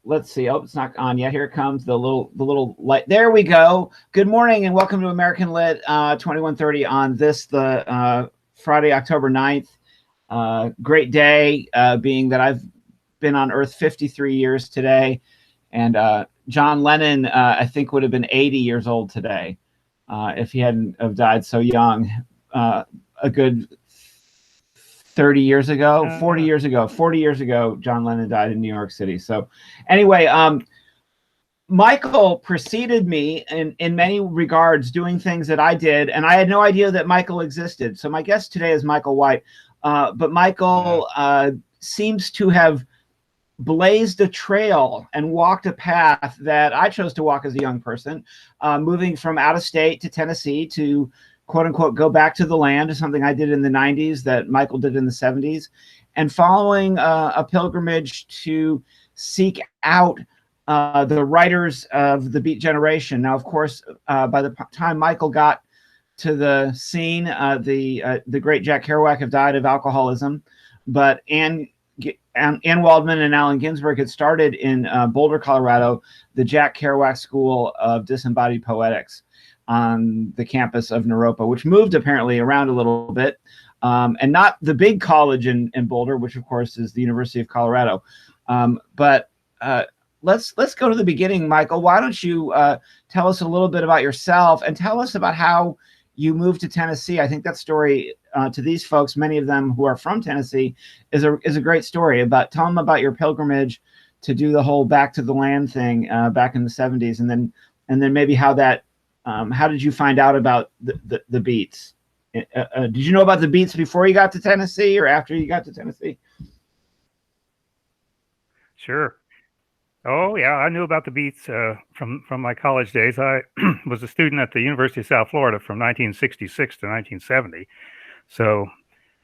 let's see. Oh, it's not on yet. Here it comes. The little light. There we go. Good morning and welcome to American Lit 2130 on the Friday, October 9th. Great day, being that I've been on Earth 53 years today, and John Lennon, I think, would have been 80 years old today if he hadn't have died so young. A good 40 years ago, John Lennon died in New York City. So anyway, Michael preceded me in many regards, doing things that I did, and I had no idea that Michael existed. So my guest today is Michael White. But Michael seems to have blazed a trail and walked a path that I chose to walk as a young person, moving from out of state to Tennessee to quote unquote go back to the land, is something I did in the 90s that Michael did in the 70s, and following a pilgrimage to seek out the writers of the Beat generation. Now, of course, by the time Michael got to the scene, the great Jack Kerouac had died of alcoholism, but Ann Waldman and Allen Ginsberg had started in Boulder, Colorado, the Jack Kerouac School of Disembodied Poetics on the campus of Naropa, which moved apparently around a little bit, and not the big college in Boulder, which of course is the University of Colorado. But let's go to the beginning, Michael. Why don't you tell us a little bit about yourself and tell us about how you moved to Tennessee? I think that story to these folks, many of them who are from Tennessee, is a great story. Tell them about your pilgrimage to do the whole back to the land thing back in the 70s, and then maybe how that how did you find out about the Beats? Did you know about the Beats before you got to Tennessee or after you got to Tennessee? Sure. Oh, yeah, I knew about the Beats from my college days. I was a student at the University of South Florida from 1966 to 1970. So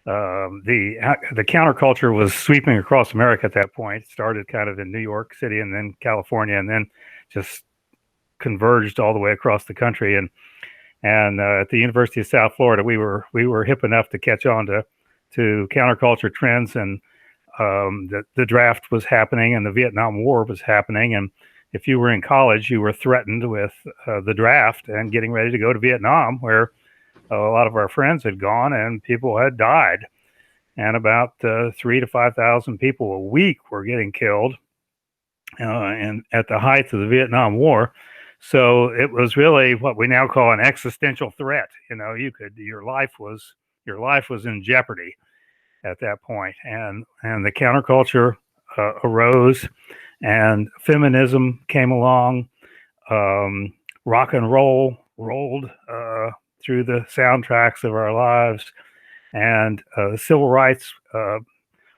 the counterculture was sweeping across America at that point. It started kind of in New York City and then California, and then just converged all the way across the country. And at the University of South Florida, we were hip enough to catch on to counterculture trends, and the draft was happening and the Vietnam War was happening. And if you were in college, you were threatened with the draft and getting ready to go to Vietnam, where a lot of our friends had gone and people had died. And about 3,000 to 5,000 people a week were getting killed and at the height of the Vietnam War. So it was really what we now call an existential threat. You know, your life was in jeopardy at that point, and the counterculture arose, and feminism came along. Rock and roll rolled through the soundtracks of our lives, and civil rights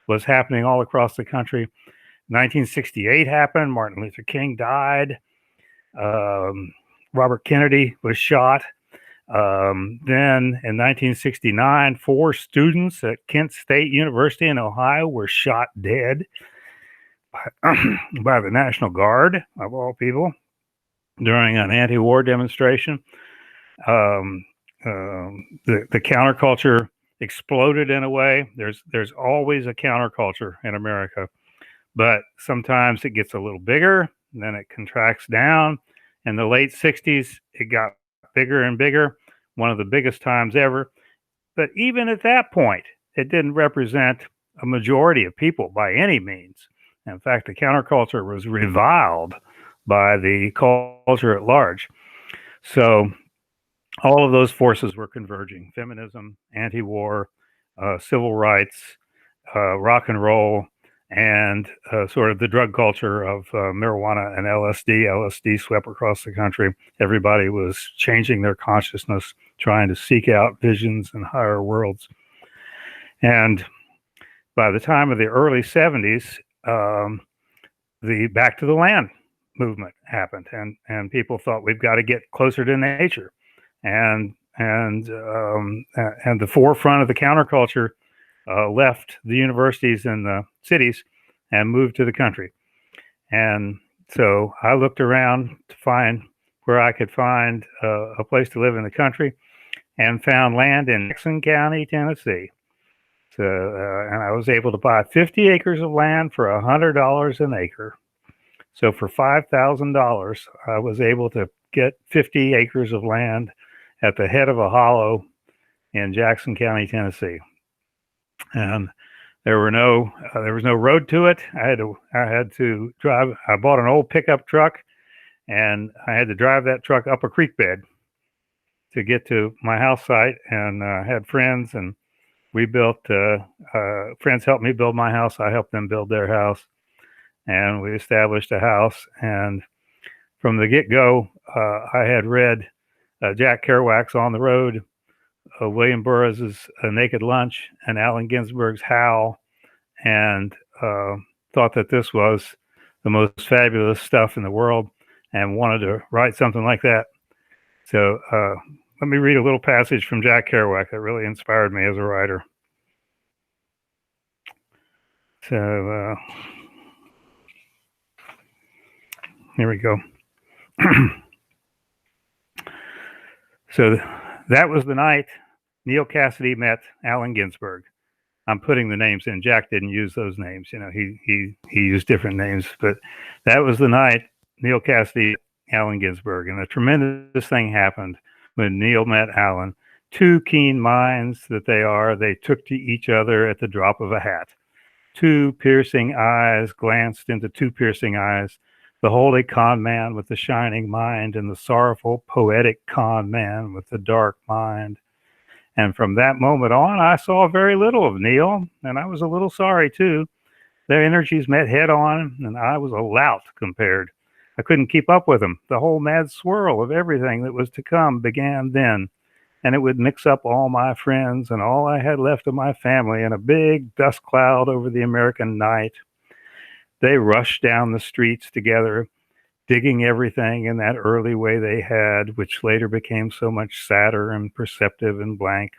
was happening all across the country. 1968 happened. Martin Luther King died. Robert Kennedy was shot. Then in 1969, 4 students at Kent State University in Ohio were shot dead by the National Guard, of all people, during an anti-war demonstration. The counterculture exploded in a way. There's always a counterculture in America, but sometimes it gets a little bigger, and then it contracts down. In the late 60s, it got bigger and bigger, one of the biggest times ever. But even at that point, it didn't represent a majority of people by any means. In fact, the counterculture was reviled by the culture at large. So all of those forces were converging: feminism, anti-war, civil rights, rock and roll, and sort of the drug culture of marijuana and LSD. LSD swept across the country. Everybody was changing their consciousness, trying to seek out visions and higher worlds. And by the time of the early 70s, the Back to the Land movement happened, and people thought, we've got to get closer to nature. And the forefront of the counterculture left the universities and the cities and moved to the country. And so I looked around to find where I could find a place to live in the country, and found land in Jackson County, Tennessee. So, and I was able to buy 50 acres of land for $100 an acre. So for $5,000, I was able to get 50 acres of land at the head of a hollow in Jackson County, Tennessee. And there was no road to it. I had to drive. I bought an old pickup truck, and I had to drive that truck up a creek bed to get to my house site. And had friends, and we built. Friends helped me build my house. I helped them build their house, and we established a house. And from the get-go, I had read Jack Kerouac's On the Road, William Burroughs' A Naked Lunch, and Allen Ginsberg's Howl, and thought that this was the most fabulous stuff in the world and wanted to write something like that. So let me read a little passage from Jack Kerouac that really inspired me as a writer. So here we go. So that was the night Neal Cassady met Allen Ginsberg. I'm putting the names in. Jack didn't use those names. He used different names. But that was the night Neal Cassady met Allen Ginsberg. And a tremendous thing happened when Neal met Allen. Two keen minds that they are, they took to each other at the drop of a hat. Two piercing eyes glanced into two piercing eyes. The holy con man with the shining mind, and the sorrowful, poetic con man with the dark mind. And from that moment on, I saw very little of Neal, and I was a little sorry too. Their energies met head on, and I was a lout compared. I couldn't keep up with them. The whole mad swirl of everything that was to come began then, and it would mix up all my friends and all I had left of my family in a big dust cloud over the American night. They rushed down the streets together, digging everything in that early way they had, which later became so much sadder and perceptive and blank.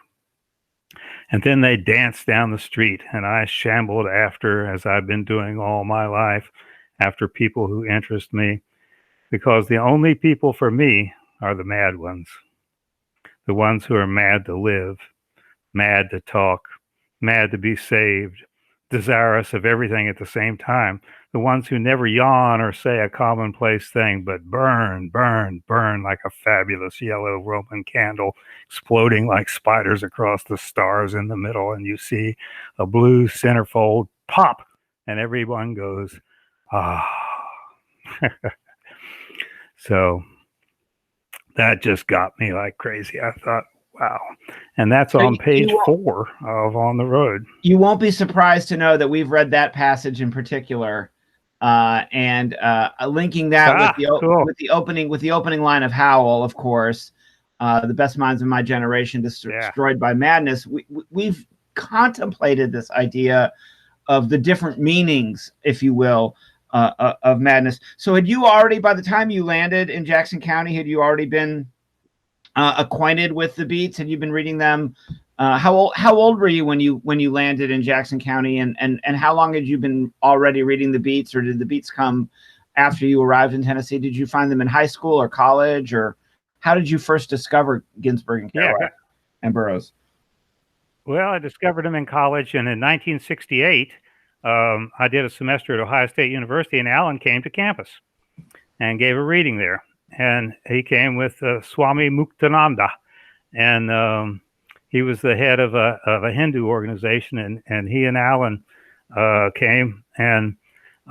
And then they danced down the street, and I shambled after, as I've been doing all my life, after people who interest me, because the only people for me are the mad ones, the ones who are mad to live, mad to talk, mad to be saved, desirous of everything at the same time, the ones who never yawn or say a commonplace thing, but burn, burn, burn like a fabulous yellow Roman candle, exploding like spiders across the stars in the middle, and you see a blue centerfold pop, and everyone goes, ah. So that just got me like crazy. I thought, wow. And that's on page 4 of On the Road. You won't be surprised to know that we've read that passage in particular, and linking that with the opening line of Howl, of course, the best minds of my generation destroyed by madness. We've contemplated this idea of the different meanings, if you will, of madness. So had you already, by the time you landed in Jackson County, had you already been acquainted with the beats? Had you been reading them? How old were you when you landed in Jackson County, and how long had you been already reading the beats, or did the beats come after you arrived in Tennessee? Did you find them in high school or college, or how did you first discover Ginsberg and Kerouac and Burroughs? Well, I discovered them in college, and in 1968, I did a semester at Ohio State University, and Allen came to campus and gave a reading there. And he came with Swami Muktananda, and he was the head of a Hindu organization, and he and Allen came, and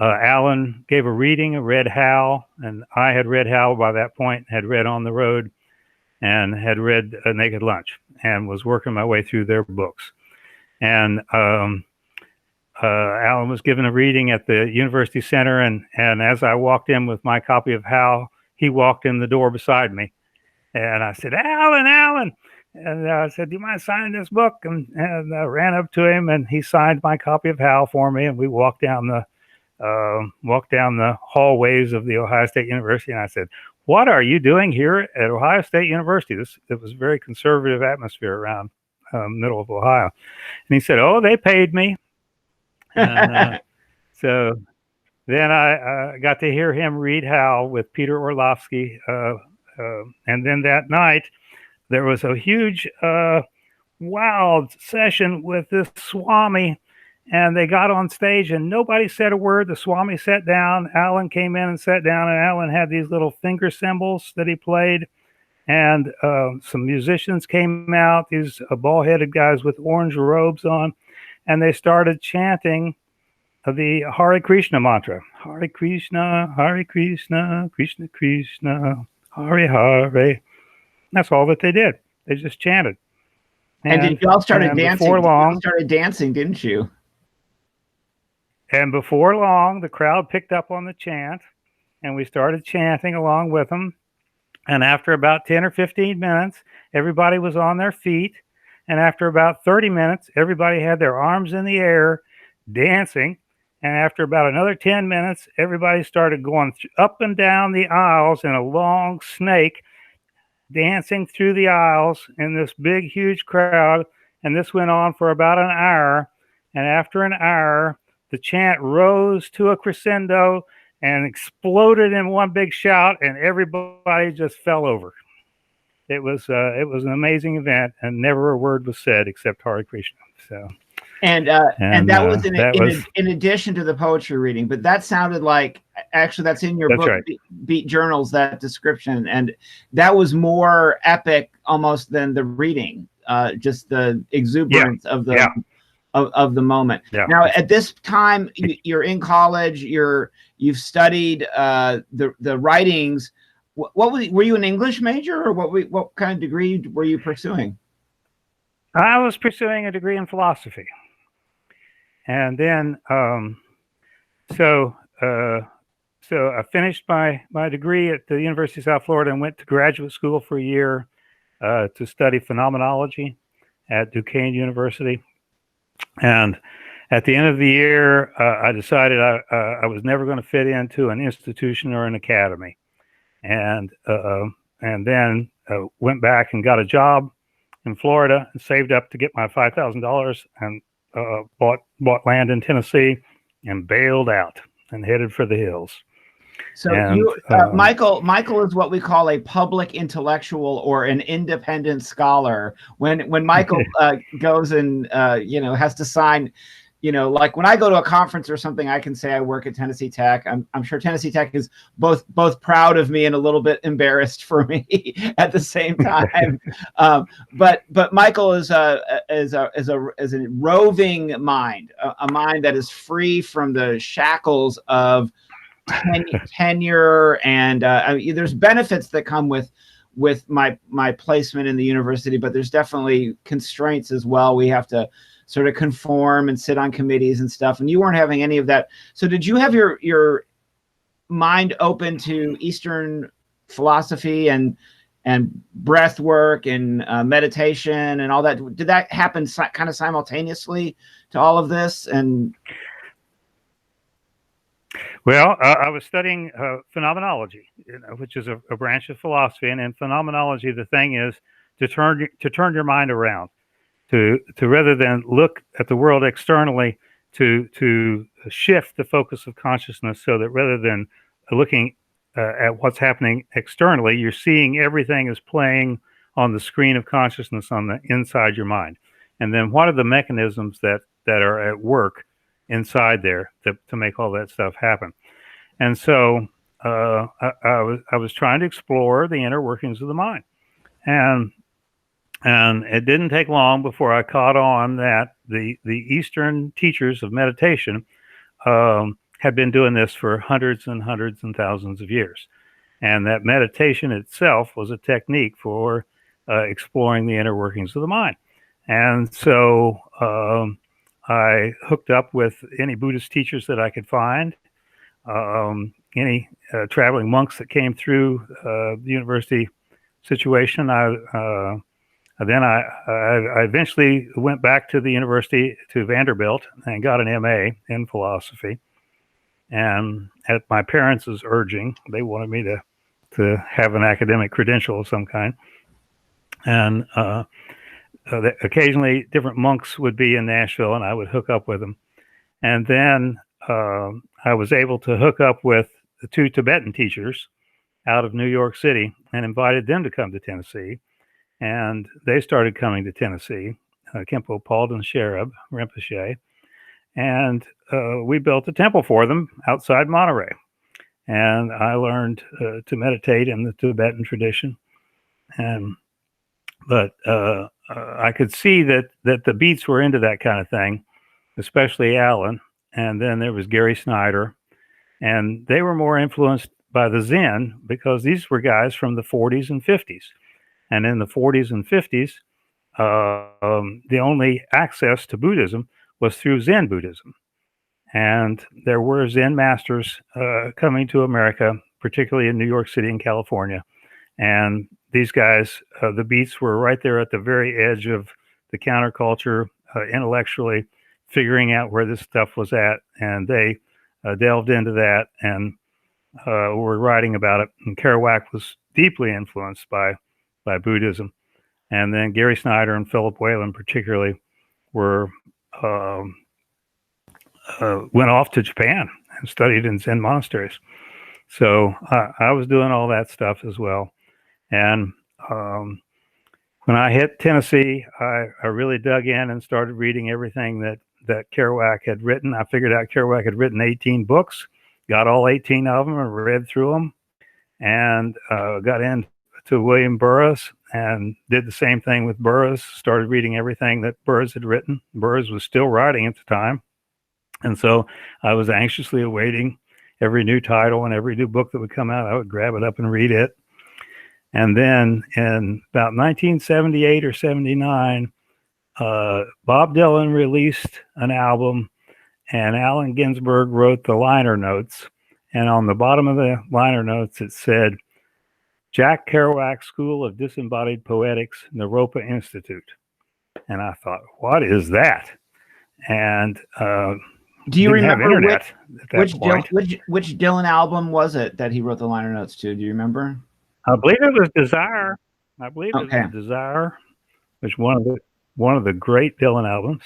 Allen gave a reading, read Howl, and I had read Howl by that point, had read On the Road, and had read A Naked Lunch, and was working my way through their books. And Allen was given a reading at the University Center, and as I walked in with my copy of Howl, he walked in the door beside me, and I said, Allen. And I said, do you mind signing this book? And I ran up to him, and he signed my copy of Howl for me, and we walked down the hallways of the Ohio State University. And I said, what are you doing here at Ohio State University? It was a very conservative atmosphere around middle of Ohio. And he said, oh, they paid me. And, so then I got to hear him read Howl with Peter Orlovsky. And then that night, there was a huge, wild session with this Swami, And they got on stage and nobody said a word. The Swami sat down. Alan came in and sat down, and Alan had these little finger cymbals that he played. And some musicians came out, these bald-headed guys with orange robes on, and they started chanting the Hare Krishna mantra. Hare Krishna, Krishna Krishna, Hare Hare. That's all that they did. They just chanted. And you all started dancing. Before long, you started dancing, didn't you? And before long, the crowd picked up on the chant, and we started chanting along with them. And after about 10 or 15 minutes, everybody was on their feet. And after about 30 minutes, everybody had their arms in the air dancing. And after about another 10 minutes, everybody started going up and down the aisles in a long snake, dancing through the aisles in this big, huge crowd. And this went on for about an hour. And after an hour, the chant rose to a crescendo and exploded in one big shout, and everybody just fell over. It was an amazing event, and never a word was said except Hare Krishna. So, and that was in addition to the poetry reading, but that sounded like, actually that's in your book, right. Beat Journals, that description, and that was more epic almost than the reading, just the exuberance of the of the moment. Yeah. Now, at this time, you're in college. You've studied the writings. Were you an English major, or what kind of degree were you pursuing? I was pursuing a degree in philosophy, and then so I finished my degree at the University of South Florida and went to graduate school for a year to study phenomenology at Duquesne University. And at the end of the year, I decided I was never going to fit into an institution or an academy, and then went back and got a job in Florida and saved up to get my $5,000 and bought land in Tennessee and bailed out and headed for the hills. So Michael is what we call a public intellectual or an independent scholar. When Michael goes and has to sign, like when I go to a conference or something, I can say I work at Tennessee Tech. I'm sure Tennessee Tech is both proud of me and a little bit embarrassed for me at the same time. But Michael is a roving mind, a mind that is free from the shackles of tenure, and there's benefits that come with my placement in the university, but there's definitely constraints as well. We have to sort of conform and sit on committees and stuff, and you weren't having any of that. So did you have your mind open to Eastern philosophy and breath work and meditation and all that? Did that happen kind of simultaneously to all of this? And well, I was studying phenomenology, which is a branch of philosophy, and in phenomenology, the thing is to turn your mind around, to rather than look at the world externally, to shift the focus of consciousness, so that rather than looking at what's happening externally, you're seeing everything is playing on the screen of consciousness on the inside your mind, and then what are the mechanisms that are at work inside there to make all that stuff happen. And so I was trying to explore the inner workings of the mind, and it didn't take long before I caught on that the Eastern teachers of meditation had been doing this for hundreds and hundreds and thousands of years, and that meditation itself was a technique for exploring the inner workings of the mind. And so I hooked up with any Buddhist teachers that I could find, any traveling monks that came through the university situation. I eventually went back to the university, to Vanderbilt, and got an MA in philosophy. And at my parents' urging, they wanted me to have an academic credential of some kind. And occasionally different monks would be in Nashville, and I would hook up with them. And then I was able to hook up with the two Tibetan teachers out of New York City and invited them to come to Tennessee. And they started coming to Tennessee, Khenpo Palden Sherab Rinpoche. and we built a temple for them outside Monterey. And I learned to meditate in the Tibetan tradition, but I could see that the Beats were into that kind of thing, especially Alan. And then there was Gary Snyder, and they were more influenced by the Zen because these were guys from the 40s and 50s. And in the 40s and 50s, the only access to Buddhism was through Zen Buddhism. And there were Zen masters coming to America, particularly in New York City and California. And these guys, the Beats, were right there at the very edge of the counterculture, intellectually figuring out where this stuff was at. And they delved into that and were writing about it. And Kerouac was deeply influenced by Buddhism. And then Gary Snyder and Philip Whalen particularly were went off to Japan and studied in Zen monasteries. So I was doing all that stuff as well. And when I hit Tennessee, I really dug in and started reading everything that Kerouac had written. I figured out Kerouac had written 18 books, got all 18 of them and read through them, and got into William Burroughs and did the same thing with Burroughs, started reading everything that Burroughs had written. Burroughs was still writing at the time. And so I was anxiously awaiting every new title and every new book that would come out. I would grab it up and read it. And then in about 1978 or 79, Bob Dylan released an album, and Allen Ginsberg wrote the liner notes. And on the bottom of the liner notes, it said, Jack Kerouac School of Disembodied Poetics, Naropa Institute. And I thought, what is that? And do you remember which Dylan album was it that he wrote the liner notes to? Do you remember? I believe it was Desire. It was Desire, which one of the great Dylan albums.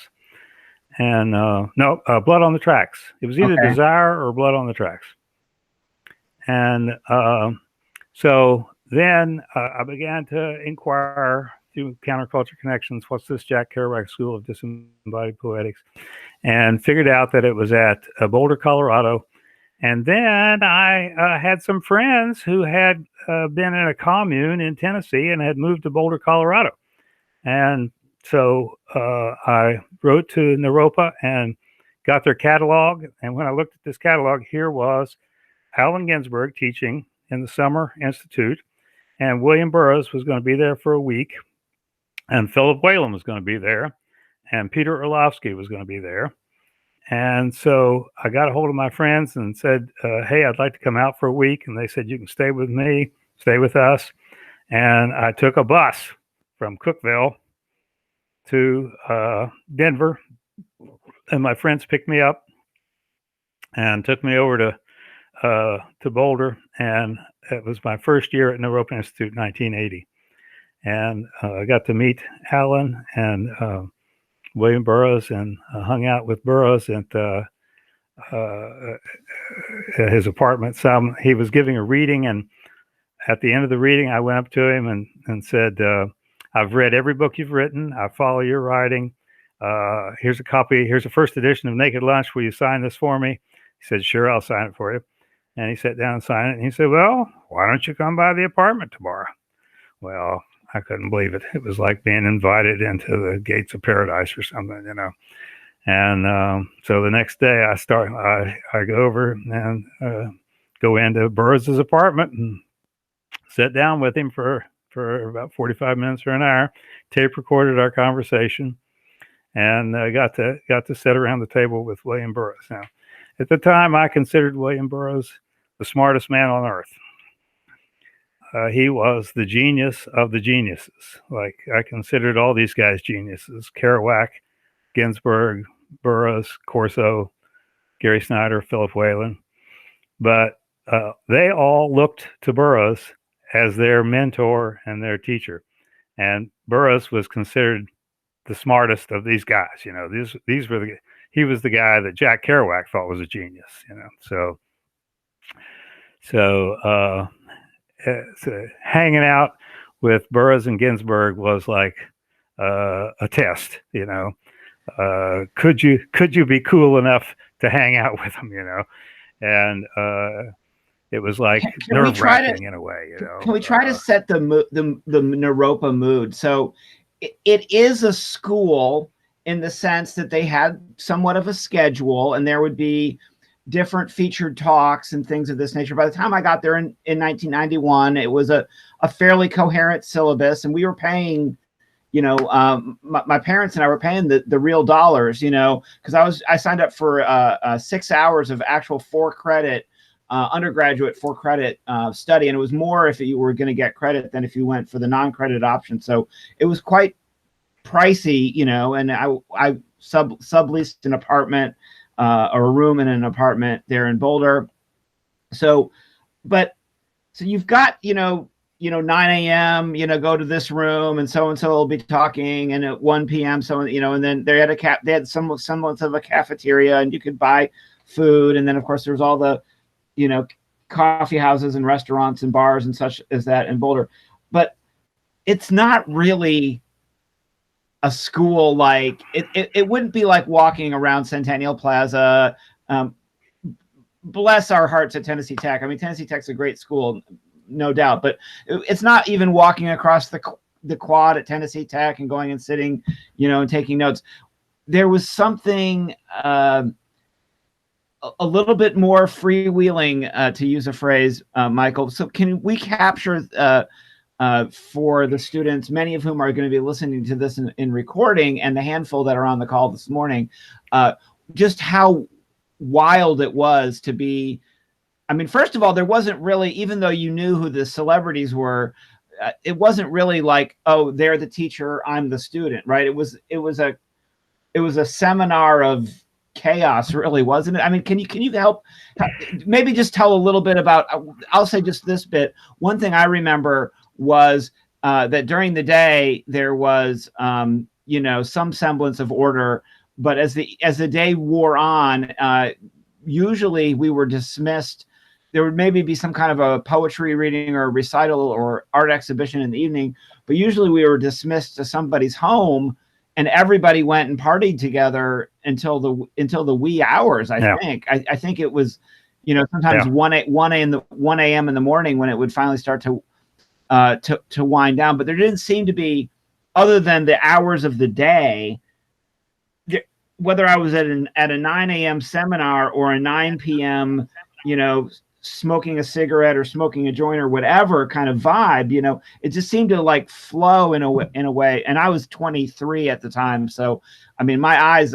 And no, Blood on the Tracks. It was either Desire or Blood on the Tracks. And so then I began to inquire through Counterculture Connections, what's this Jack Kerouac School of Disembodied Poetics, and figured out that it was at Boulder, Colorado. And then I had some friends who had been in a commune in Tennessee and had moved to Boulder, Colorado. And so I wrote to Naropa and got their catalog. And when I looked at this catalog, here was Allen Ginsberg teaching in the Summer Institute. And William Burroughs was going to be there for a week. And Philip Whalen was going to be there. And Peter Orlovsky was going to be there. And so I got a hold of my friends and said, hey, I'd like to come out for a week. And they said, you can stay with me, stay with us. And I took a bus from Cookeville to Denver. And my friends picked me up and took me over to Boulder. And it was my first year at Naropa Institute, 1980. And I got to meet Alan and William Burroughs, and hung out with Burroughs at his apartment. He was giving a reading, and at the end of the reading, I went up to him and said, I've read every book you've written. I follow your writing. Here's a copy. Here's a first edition of Naked Lunch. Will you sign this for me? He said, sure, I'll sign it for you. And he sat down and signed it. And he said, well, why don't you come by the apartment tomorrow? Well, I couldn't believe it. It was like being invited into the gates of paradise or something, you know. And so the next day I go over and go into Burroughs' apartment and sit down with him for about 45 minutes or an hour, tape recorded our conversation, and got to sit around the table with William Burroughs. Now, at the time, I considered William Burroughs the smartest man on earth. He was the genius of the geniuses. Like, I considered all these guys geniuses: Kerouac, Ginsberg, Burroughs, Corso, Gary Snyder, Philip Whalen. But they all looked to Burroughs as their mentor and their teacher. And Burroughs was considered the smartest of these guys. You know, he was the guy that Jack Kerouac thought was a genius, you know. So hanging out with Burroughs and Ginsberg was like a test, you know. could you be cool enough to hang out with them, And it was like nerve-wracking in a way, Can we try to set the Naropa mood? So it is a school in the sense that they had somewhat of a schedule, and there would be different featured talks and things of this nature. By the time I got there in 1991, it was a fairly coherent syllabus, and we were paying, my parents and I were paying the real dollars, because I signed up for 6 hours of actual 4-credit undergraduate 4-credit study, and it was more if you were going to get credit than if you went for the non-credit option. So it was quite pricey, and I subleased an apartment or a room in an apartment there in Boulder. So you've got, 9 a.m., go to this room, and so will be talking, and at 1 p.m. and then they had some semblance of a cafeteria, and you could buy food, and then of course there's all the coffee houses and restaurants and bars and such as that in Boulder. But it's not really a school like it wouldn't be like walking around Centennial Plaza. Bless our hearts at Tennessee Tech. I mean, Tennessee Tech's a great school, no doubt, but it's not even walking across the quad at Tennessee Tech and going and sitting, and taking notes. There was something a little bit more freewheeling, to use a phrase, Michael. So can we capture for the students, many of whom are going to be listening to this in recording, and the handful that are on the call this morning, just how wild it was to be? I mean, first of all, there wasn't really, even though you knew who the celebrities were, it wasn't really like, oh, they're the teacher, I'm the student, right? It was a seminar of chaos, really, wasn't it? I mean, can you help maybe just tell a little bit about, I'll say just this bit. One thing I remember was that during the day there was some semblance of order, but as the day wore on, usually we were dismissed. There would maybe be some kind of a poetry reading or recital or art exhibition in the evening, but usually we were dismissed to somebody's home, and everybody went and partied together until the wee hours. I think. I think it was, sometimes 1 a.m. in the morning when it would finally start to wind down. But there didn't seem to be, other than the hours of the day, whether I was at a 9 a.m. seminar or a 9 p.m., smoking a cigarette or smoking a joint or whatever kind of vibe, it just seemed to like flow in a way. And I was 23 at the time. So, I mean, my eyes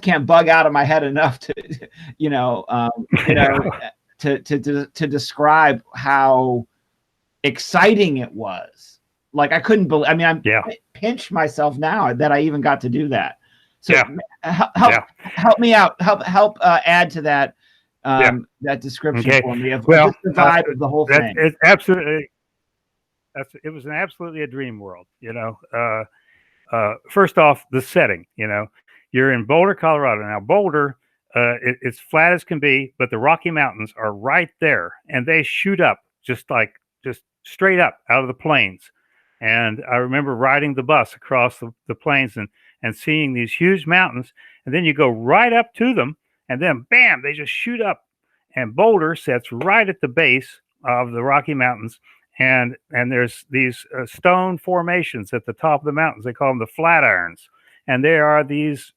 can't bug out of my head enough to, to describe how exciting it was. Like, I couldn't believe, I pinch myself now that I even got to do that. So help me out, help add to that. That description for me of just the vibe of the whole thing. It's absolutely. It was absolutely a dream world. First off, the setting. You're in Boulder, Colorado. Now, Boulder, it's flat as can be, but the Rocky Mountains are right there, and they shoot up just straight up out of the plains. And I remember riding the bus across the plains and seeing these huge mountains, and then you go right up to them. And then, bam, they just shoot up. And Boulder sits right at the base of the Rocky Mountains. And there's these stone formations at the top of the mountains. They call them the Flatirons. And they are these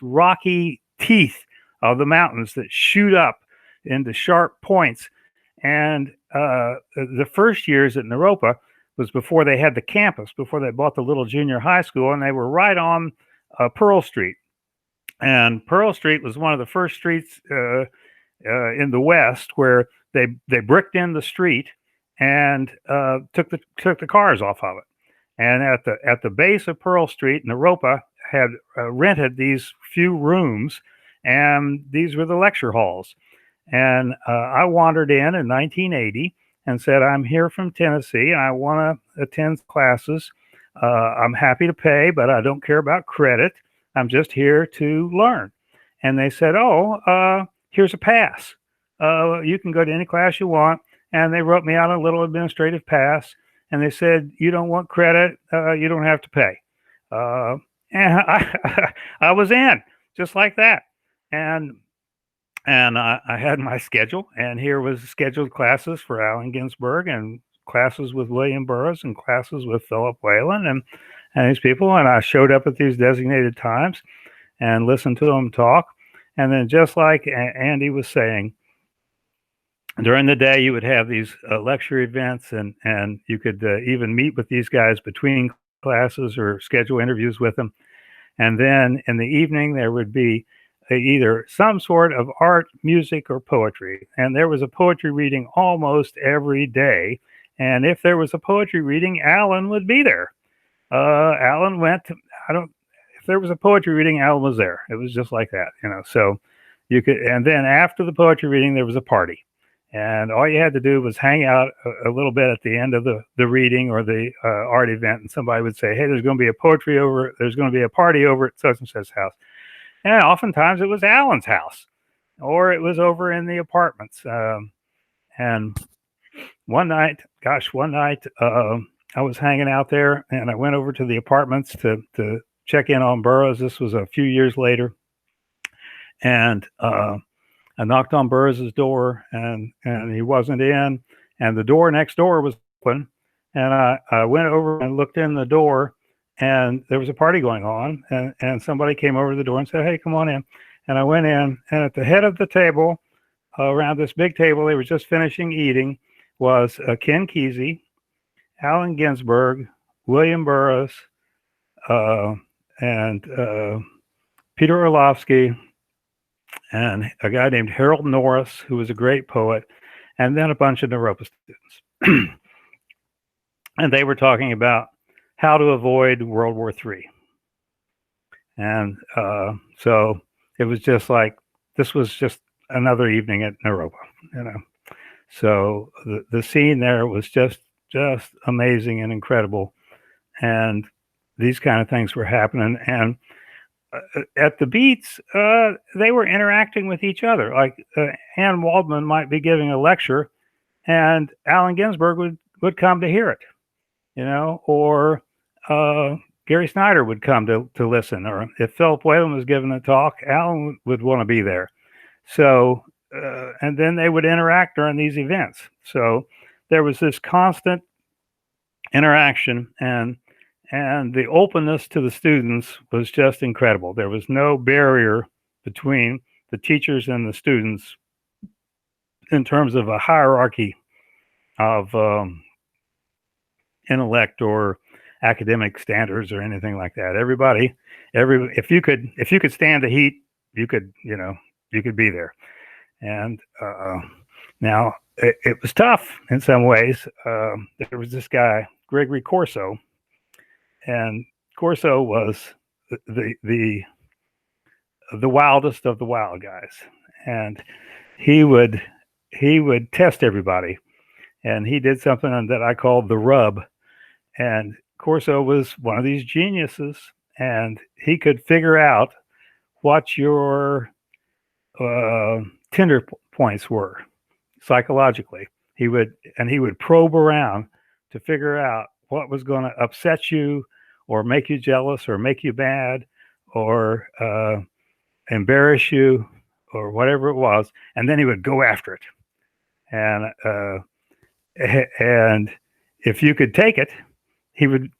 rocky teeth of the mountains that shoot up into sharp points. And the first years at Naropa was before they had the campus, before they bought the little junior high school. And they were right on Pearl Street. And Pearl Street was one of the first streets in the West where they bricked in the street and took the cars off of it. And at the base of Pearl Street, Naropa had rented these few rooms, and these were the lecture halls. And I wandered in 1980 and said, "I'm here from Tennessee, and I want to attend classes. I'm happy to pay, but I don't care about credit. I'm just here to learn." And they said, "Oh, here's a pass. You can go to any class you want." And they wrote me out a little administrative pass. And they said, "You don't want credit, you don't have to pay." And I was in just like that. And I had my schedule, and here was scheduled classes for Allen Ginsberg and classes with William Burroughs and classes with Philip Whalen and these people. And I showed up at these designated times and listened to them talk. And then, just like Andy was saying, during the day you would have these lecture events, and you could even meet with these guys between classes or schedule interviews with them. And then in the evening there would be either some sort of art, music, or poetry. And there was a poetry reading almost every day. And if there was a poetry reading, Alan would be there. Alan went to, if there was a poetry reading, Alan was there. It was just like that, so you could, and then after the poetry reading, there was a party. And all you had to do was hang out a little bit at the end of the reading or the art event. And somebody would say, hey, there's going to be a party over at such and such house. And oftentimes it was Alan's house, or it was over in the apartments. And one night, I was hanging out there, and I went over to the apartments to check in on Burroughs. This was a few years later. And I knocked on Burroughs' door, and he wasn't in. And the door next door was open. And I went over and looked in the door, and there was a party going on. And somebody came over to the door and said, hey, come on in. And I went in, and at the head of the table, around this big table, they were just finishing eating, was Ken Kesey, Allen Ginsberg, William Burroughs, and Peter Orlovsky, and a guy named Harold Norris, who was a great poet, and then a bunch of Naropa students. And they were talking about how to avoid World War III. And so it was just like, this was just another evening at Naropa, So the scene there was just amazing and incredible. And these kind of things were happening. And at the beats, they were interacting with each other. Like Ann Waldman might be giving a lecture, and Allen Ginsberg would come to hear it, or Gary Snyder would come to listen. Or if Philip Whalen was giving a talk, Allen would want to be there. So, and then they would interact during these events. So there was this constant interaction, and the openness to the students was just incredible. There was no barrier between the teachers and the students in terms of a hierarchy of intellect or academic standards or anything like that. If you could stand the heat, you could be there. And now it was tough in some ways. There was this guy, Gregory Corso, and Corso was the wildest of the wild guys, and he would test everybody, and he did something that I called the rub. And Corso was one of these geniuses, and he could figure out what your tender points were psychologically. He would probe around to figure out what was going to upset you or make you jealous or make you mad or embarrass you or whatever it was. And then he would go after it. And if you could take it, he would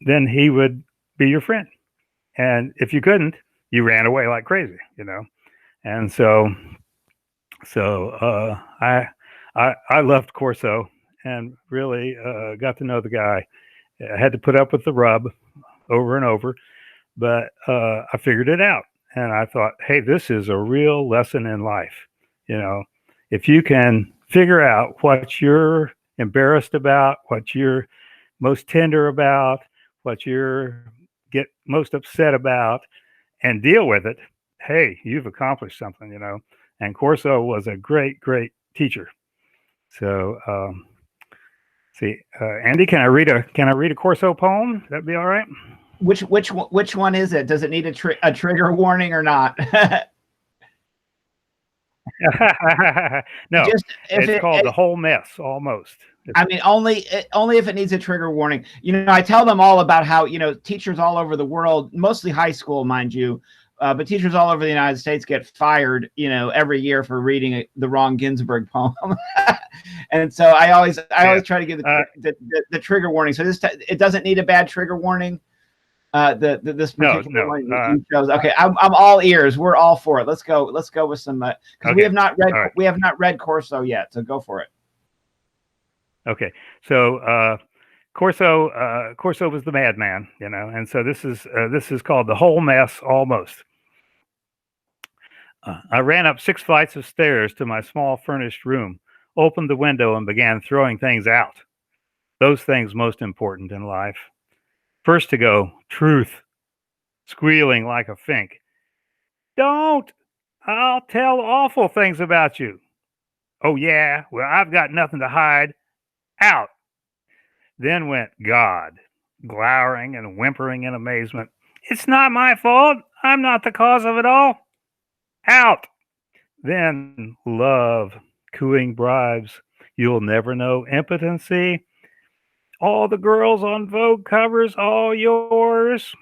be your friend. And if you couldn't, you ran away like crazy, And so I loved Corso and really got to know the guy. I had to put up with the rub over and over, but I figured it out. And I thought, hey, this is a real lesson in life. If you can figure out what you're embarrassed about, what you're most tender about, what you're get most upset about, and deal with it, hey, you've accomplished something, And Corso was a great, great teacher. So, Andy, can I read a Corso poem? That'd be all right. Which one is it? Does it need a trigger warning or not? No, Just if it's called The Whole Mess, almost. I mean, only if it needs a trigger warning. I tell them all about how teachers all over the world, mostly high school, mind you, but teachers all over the United States get fired, every year for reading the wrong Ginsberg poem. And so I always try to give the trigger warning. So it doesn't need a bad trigger warning. This particular one you chose. Okay, I'm all ears. We're all for it. Let's go with some because we have not read Corso yet. So go for it. Okay, so Corso was the madman, and so this is called The Whole Mess, almost. I ran up 6 flights of stairs to my small furnished room, opened the window, and began throwing things out. Those things most important in life. First to go, truth, squealing like a fink. Don't! I'll tell awful things about you. Oh yeah, well, I've got nothing to hide. Out. Then went God, glowering and whimpering in amazement. It's not my fault. I'm not the cause of it all. Out. Then love, cooing bribes. You'll never know impotency. All the girls on Vogue covers, all yours.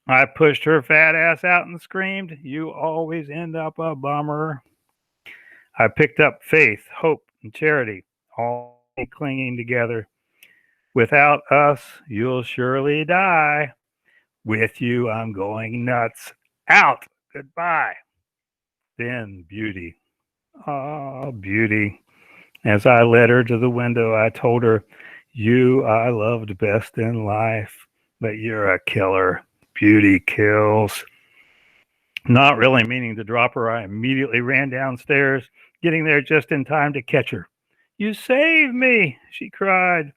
I pushed her fat ass out and screamed, you always end up a bummer. I picked up faith, hope, and charity, all clinging together. Without us, you'll surely die. With you, I'm going nuts. Out. Goodbye. Then beauty. Oh, beauty. As I led her to the window, I told her, you I loved best in life, but you're a killer. Beauty kills. Not really meaning to drop her, I immediately ran downstairs, getting there just in time to catch her. You saved me, she cried.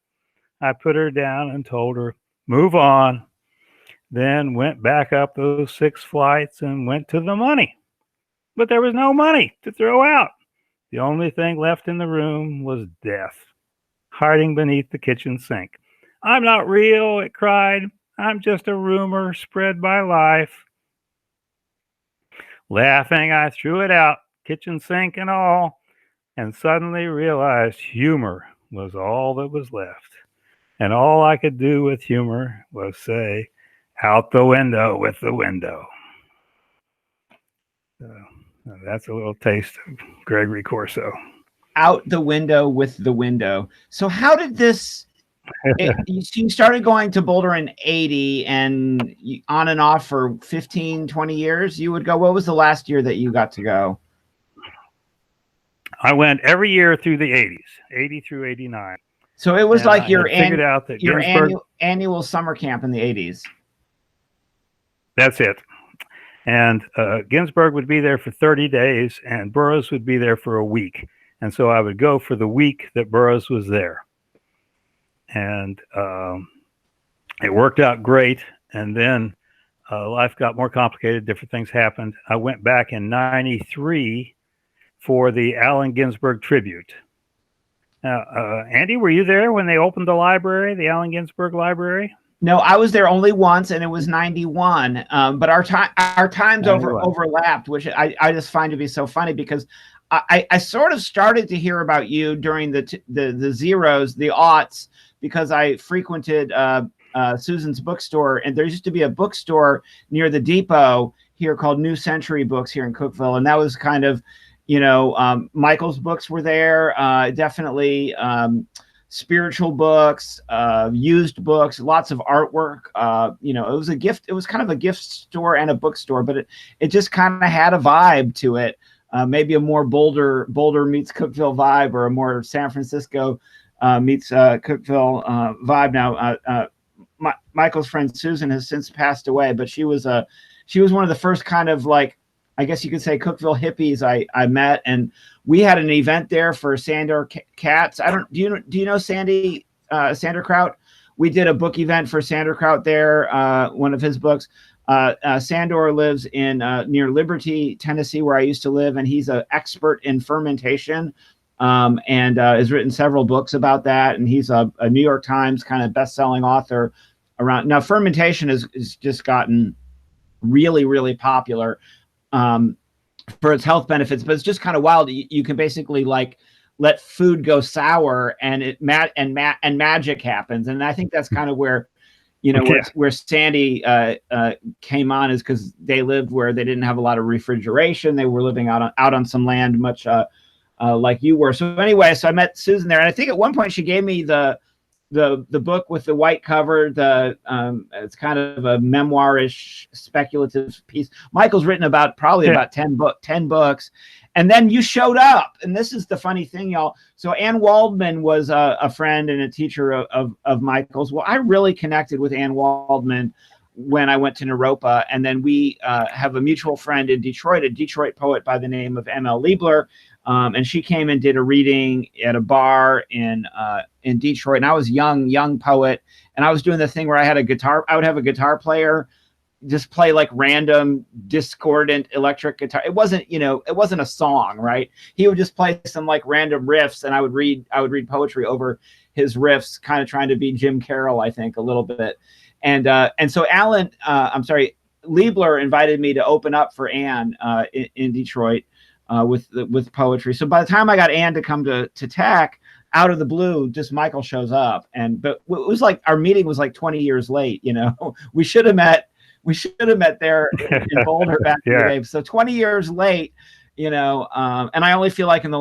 I put her down and told her, move on. Then went back up those 6 flights and went to the money. But there was no money to throw out. The only thing left in the room was death, hiding beneath the kitchen sink. I'm not real, it cried. I'm just a rumor spread by life. Laughing, I threw it out, kitchen sink and all, and suddenly realized humor was all that was left. And all I could do with humor was say, out the window with the window. That's a little taste of Gregory Corso. Out the window with the window. So how did this, you started going to Boulder in 80 and on and off for 15, 20 years, you would go. What was the last year that you got to go? I went every year through the 80s, 80 through 89. So it was like your annual summer camp in the 80s. That's it. And Ginsberg would be there for 30 days and Burroughs would be there for a week. And so I would go for the week that Burroughs was there. And it worked out great. And then life got more complicated. Different things happened. I went back in 93 for the Allen Ginsberg tribute. Now, Andy, were you there when they opened the library, the Allen Ginsberg Library? No, I was there only once, and it was 91. But our times overlapped, which I just find to be so funny because I sort of started to hear about you during the zeros, the aughts, because I frequented Susan's bookstore, and there used to be a bookstore near the depot here called New Century Books here in Cookeville, and that was kind of, Michael's books were there, definitely. Spiritual books, used books, lots of artwork. It was a gift. It was kind of a gift store and a bookstore, but it just kind of had a vibe to it. Maybe a more Boulder meets Cookeville vibe, or a more San Francisco meets Cookeville vibe. Now, Michael's friend Susan has since passed away, but she was one of the first kind of, like, I guess you could say, Cookeville hippies I met, and we had an event there for Sandor Katz. Do you know Sandy Sanderkraut? We did a book event for Sanderkraut there, one of his books. Sandor lives in near Liberty, Tennessee, where I used to live, and he's an expert in fermentation, and has written several books about that. And he's a New York Times kind of best-selling author around. Now, fermentation has just gotten really, really popular. for its health benefits, but it's just kind of wild. You can basically like let food go sour and and magic happens. And I think that's kind of where, where Sandy came on, is because they lived where they didn't have a lot of refrigeration. They were living out on some land, much like you were. So anyway, so I met Susan there, and I think at one point she gave me the book with the white cover. It's kind of a memoirish speculative piece. Michael's written about about 10 books. And then you showed up, and this is the funny thing, y'all. So Ann Waldman was a friend and a teacher of Michael's. Well, I really connected with Ann Waldman when I went to Naropa, and then we have a mutual friend in Detroit, a Detroit poet by the name of M.L. Liebler, and she came and did a reading at a bar in Detroit. And I was young poet, and I was doing the thing where I had a guitar. I would have a guitar player just play like random discordant electric guitar. It wasn't a song, right? He would just play some like random riffs, and I would read poetry over his riffs, kind of trying to be Jim Carroll, I think, a little bit. And so Liebler invited me to open up for Ann in Detroit with poetry. So by the time I got Ann to come to Tech, out of the blue, just Michael shows up. But it was like our meeting was like 20 years late. We should have met there in Boulder back in the day. So 20 years late, and I only feel like in the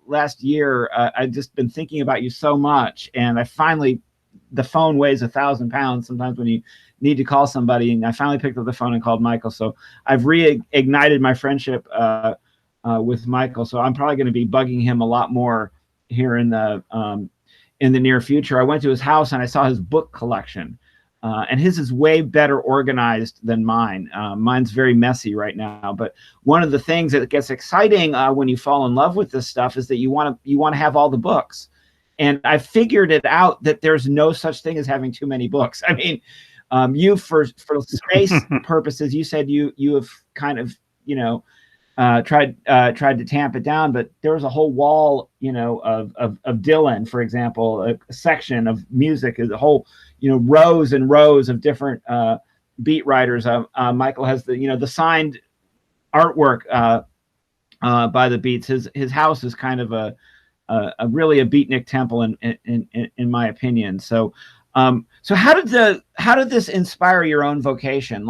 last year, I've just been thinking about you so much. And the phone weighs 1,000 pounds sometimes when you need to call somebody. And I finally picked up the phone and called Michael. So I've reignited my friendship with Michael. So I'm probably going to be bugging him a lot more here in the near future. I went to his house and I saw his book collection. And his is way better organized than mine. Mine's very messy right now. But one of the things that gets exciting when you fall in love with this stuff is that you want to have all the books. And I figured it out that there's no such thing as having too many books. I mean, you for space purposes, you said you have kind of tried to tamp it down, but there was a whole wall of Dylan, for example, a section of music, is a whole rows and rows of different beat writers. Michael has the signed artwork by the Beats. His house is kind of a really a beatnik temple in my opinion. So how did this inspire your own vocation?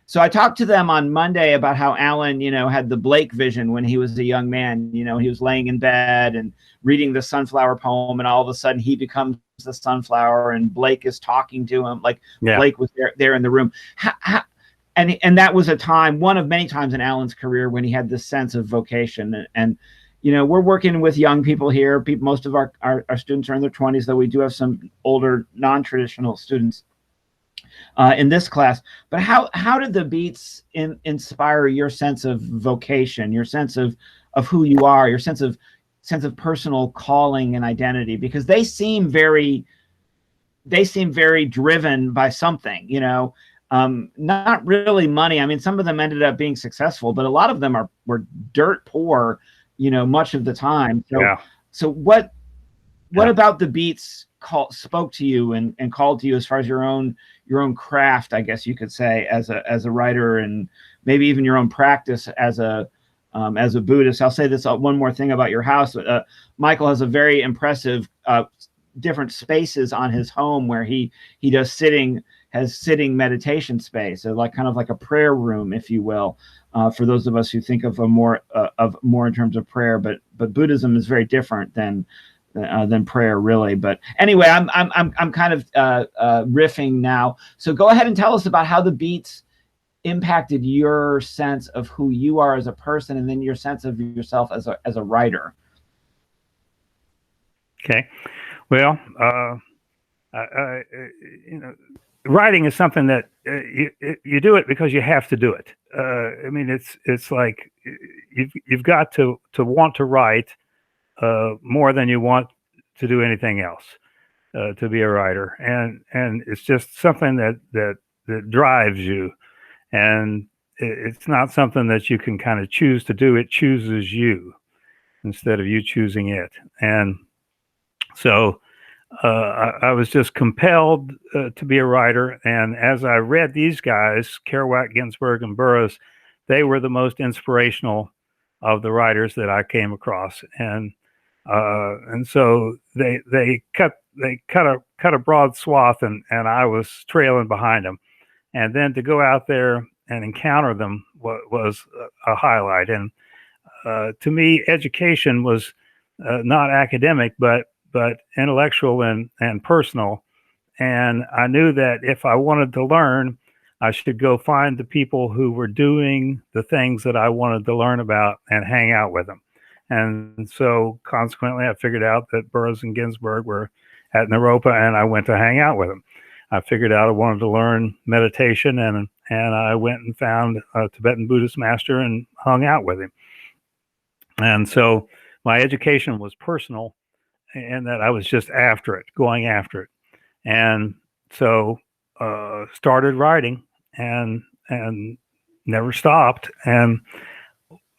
So I talked to them on Monday about how Alan, had the Blake vision when he was a young man. He was laying in bed and reading the sunflower poem, and all of a sudden he becomes the sunflower, and Blake is talking to him. Blake was there in the room. And that was a time, one of many times in Alan's career, when he had this sense of vocation. And we're working with young people here. Most of our students are in their 20s, though we do have some older, non-traditional students in this class. But how did the Beats inspire your sense of vocation, your sense of who you are, your sense of personal calling and identity? Because they seem very driven by something, not really money. I mean, some of them ended up being successful, but a lot of them were dirt poor, much of the time. So what about the Beats spoke to you and called to you as far as your own craft, I guess you could say, as a writer, and maybe even your own practice as a Buddhist? I'll say this one more thing about your house. Michael has a very impressive different spaces on his home where he does sitting meditation space, so kind of like a prayer room, if you will, for those of us who think of more in terms of prayer. But Buddhism is very different than prayer, really. But anyway, I'm kind of riffing now. So go ahead and tell us about how the Beats impacted your sense of who you are as a person, and then your sense of yourself as a writer. Okay. Well, writing is something that you do it because you have to do it. I mean, it's like you've got to want to write more than you want to do anything else to be a writer, and it's just something that drives you, and it's not something that you can kind of choose to do. It chooses you instead of you choosing it. And so I was just compelled to be a writer. And as I read these guys, Kerouac, Ginsberg, and Burroughs, they were the most inspirational of the writers that I came across, and so they cut a broad swath, and I was trailing behind them, and then to go out there and encounter them was a highlight. And to me, education was not academic, but intellectual and personal. And I knew that if I wanted to learn, I should go find the people who were doing the things that I wanted to learn about and hang out with them. And so consequently, I figured out that Burroughs and Ginsberg were at Naropa, and I went to hang out with them. I figured out I wanted to learn meditation, and I went and found a Tibetan Buddhist master and hung out with him. And so my education was personal, in that I was just after it, going after it. And so started writing and never stopped, and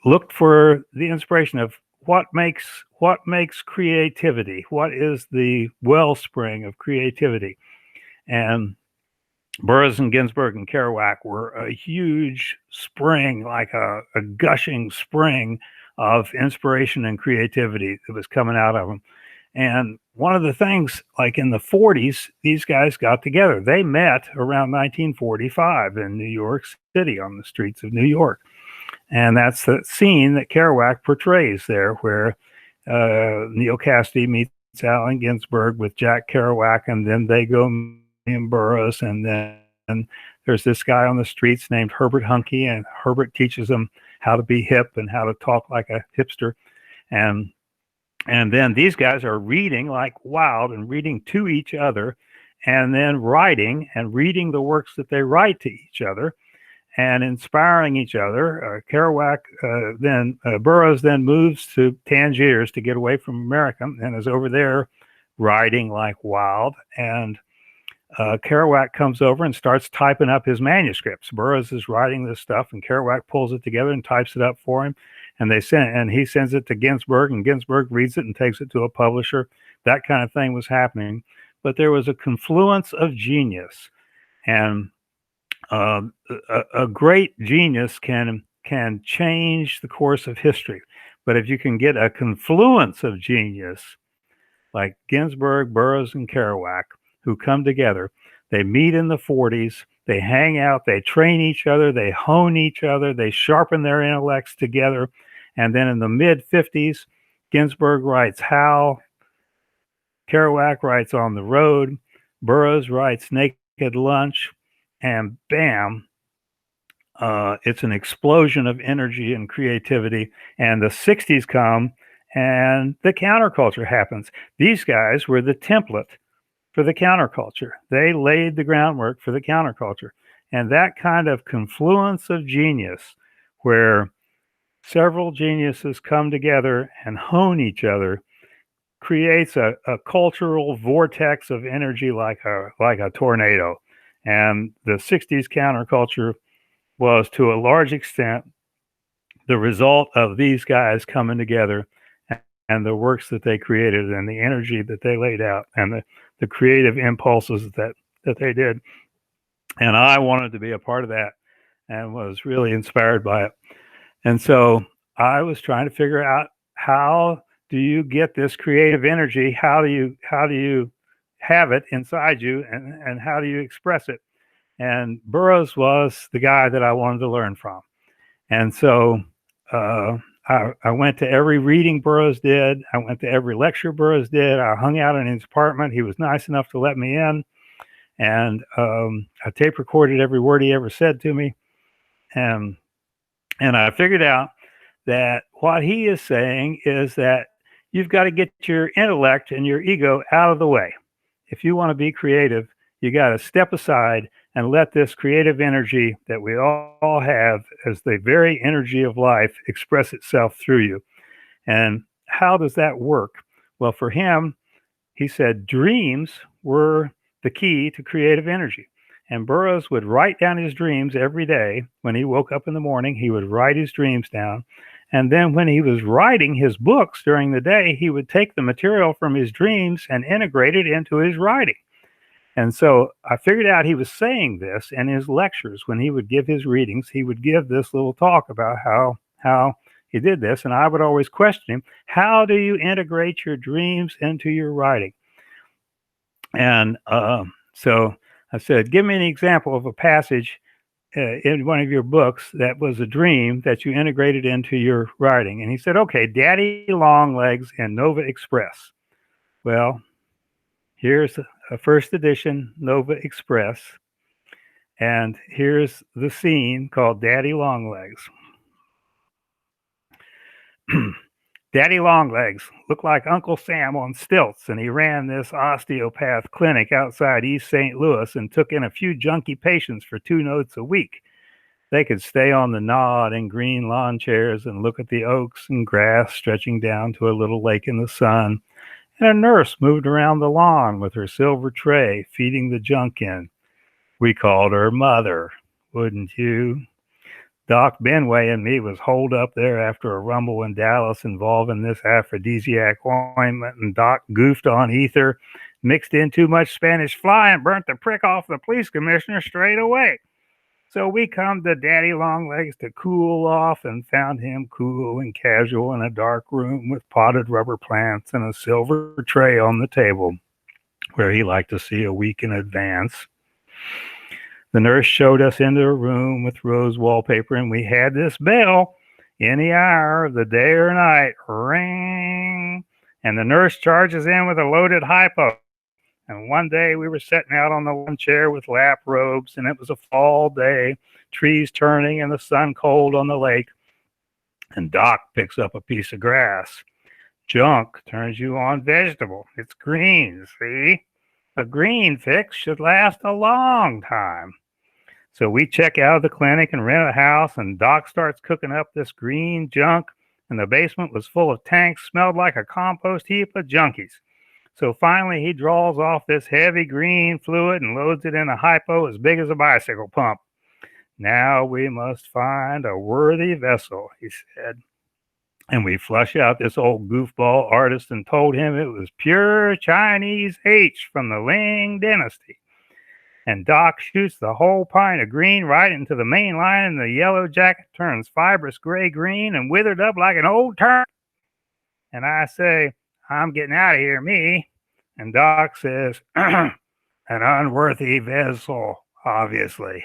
looked for the inspiration of what makes creativity. What is the wellspring of creativity? And Burroughs and Ginsberg and Kerouac were a huge spring, like a gushing spring of inspiration and creativity that was coming out of them. And one of the things, like in the 40s, these guys got together. They met around 1945 in New York City, on the streets of New York. And that's the scene that Kerouac portrays there, where Neil Cassidy meets Allen Ginsberg with Jack Kerouac, and then they go William Burroughs, and then there's this guy on the streets named Herbert Huncke, and Herbert teaches them how to be hip and how to talk like a hipster. And then these guys are reading like wild, and reading to each other, and then writing and reading the works that they write to each other, and inspiring each other. Burroughs then moves to Tangiers to get away from America, and is over there writing like wild. And Kerouac comes over and starts typing up his manuscripts. Burroughs is writing this stuff, and Kerouac pulls it together and types it up for him. And he sends it to Ginsberg, and Ginsberg reads it and takes it to a publisher. That kind of thing was happening. But there was a confluence of genius, and a great genius can change the course of history. But if you can get a confluence of genius like Ginsberg, Burroughs, and Kerouac, who come together, they meet in the 40s, they hang out, they train each other, they hone each other, they sharpen their intellects together. And then in the mid-50s, Ginsberg writes How, Kerouac writes On the Road, Burroughs writes Naked Lunch, and bam, it's an explosion of energy and creativity. And the 60s come, and the counterculture happens. These guys were the template for the counterculture. They laid the groundwork for the counterculture. And that kind of confluence of genius, where several geniuses come together and hone each other, creates a cultural vortex of energy like a tornado. And the 60s counterculture was, to a large extent, the result of these guys coming together, and the works that they created, and the energy that they laid out, and the creative impulses that they did. And I wanted to be a part of that, and was really inspired by it. And so I was trying to figure out, how do you get this creative energy? How do you have it inside you, and how do you express it? And Burroughs was the guy that I wanted to learn from. And so I went to every reading Burroughs did. I went to every lecture Burroughs did. I hung out in his apartment. He was nice enough to let me in. And I tape recorded every word he ever said to me. And I figured out that what he is saying is that you've got to get your intellect and your ego out of the way. If you want to be creative, you got to step aside and let this creative energy that we all have, as the very energy of life, express itself through you. And how does that work? Well, for him, he said dreams were the key to creative energy. And Burroughs would write down his dreams every day. When he woke up in the morning, he would write his dreams down. And then when he was writing his books during the day, he would take the material from his dreams and integrate it into his writing. And so I figured out he was saying this in his lectures. When he would give his readings, he would give this little talk about how he did this. And I would always question him, how do you integrate your dreams into your writing? And so I said, give me an example of a passage in one of your books that was a dream that you integrated into your writing. And he said, okay, Daddy Longlegs and Nova Express. Well, here's a first edition Nova Express. And here's the scene called Daddy Longlegs. Daddy Longlegs looked like Uncle Sam on stilts, and he ran this osteopath clinic outside East St. Louis and took in a few junkie patients for 2 notes a week. They could stay on the nod in green lawn chairs and look at the oaks and grass stretching down to a little lake in the sun. And a nurse moved around the lawn with her silver tray, feeding the junk in. We called her Mother, wouldn't you? Doc Benway and me was holed up there after a rumble in Dallas involving this aphrodisiac ointment, and Doc goofed on ether, mixed in too much Spanish fly, and burnt the prick off the police commissioner straight away. So we come to Daddy Longlegs to cool off and found him cool and casual in a dark room with potted rubber plants and a silver tray on the table where he liked to see a week in advance. The nurse showed us into a room with rose wallpaper, and we had this bell any hour of the day or night. Ring! And the nurse charges in with a loaded hypo. And one day we were sitting out on the lawn chair with lap robes, and it was a fall day, trees turning and the sun cold on the lake. And Doc picks up a piece of grass. Junk turns you on vegetable. It's green, see? A green fix should last a long time. So we check out of the clinic and rent a house, and Doc starts cooking up this green junk, and the basement was full of tanks, smelled like a compost heap of junkies. So finally he draws off this heavy green fluid and loads it in a hypo as big as a bicycle pump. Now we must find a worthy vessel, he said. And we flush out this old goofball artist and told him it was pure Chinese H from the Ling dynasty. And Doc shoots the whole pint of green right into the main line, and the yellow jacket turns fibrous gray-green and withered up like an old turnip. And I say, I'm getting out of here, me. And Doc says, an unworthy vessel, obviously.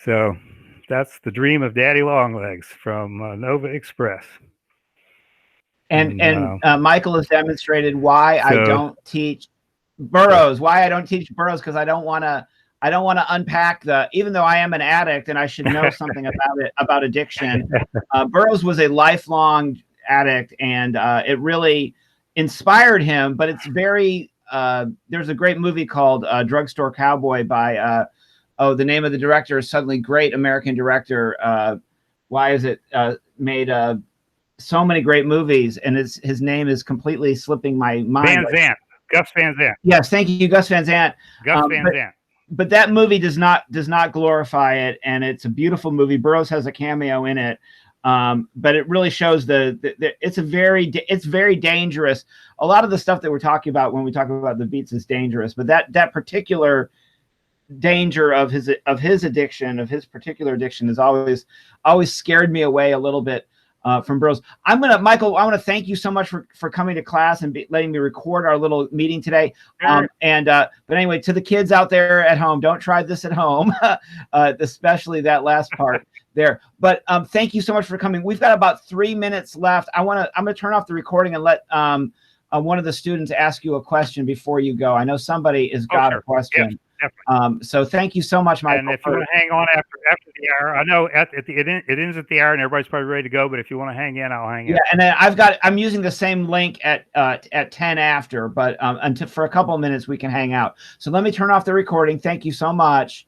So that's the dream of Daddy Longlegs from Nova Express. And Michael has demonstrated why I don't teach Burroughs. Why I don't teach Burroughs, because I don't want to unpack even though I am an addict and I should know something about addiction. Burroughs was a lifelong addict, and it really inspired him. But it's very there's a great movie called Drugstore Cowboy by the name of the director is suddenly great American director. Why is it made so many great movies, and his name is completely slipping my mind. Van Zandt. Gus Van Zandt. Yes, thank you, Gus Van Zandt. Gus Van Zandt. But that movie does not glorify it, and it's a beautiful movie. Burroughs has a cameo in it, but it really shows it's very dangerous. A lot of the stuff that we're talking about when we talk about the beats is dangerous, but that particular danger of his addiction, of his particular addiction, has always scared me away a little bit from Burroughs. Michael, I want to thank you so much for coming to class and letting me record our little meeting today. But anyway, to the kids out there at home, don't try this at home, especially that last part there. But thank you so much for coming. We've got about 3 minutes left. I'm going to turn off the recording and let one of the students ask you a question before you go. I know somebody has got a question. Yes. So thank you so much, Michael. And if you want to hang on after the hour, I know it ends at the hour and everybody's probably ready to go. But if you want to hang in, I'll hang in. Yeah, and then I'm using the same link at 10 after, but for a couple of minutes we can hang out. So let me turn off the recording. Thank you so much.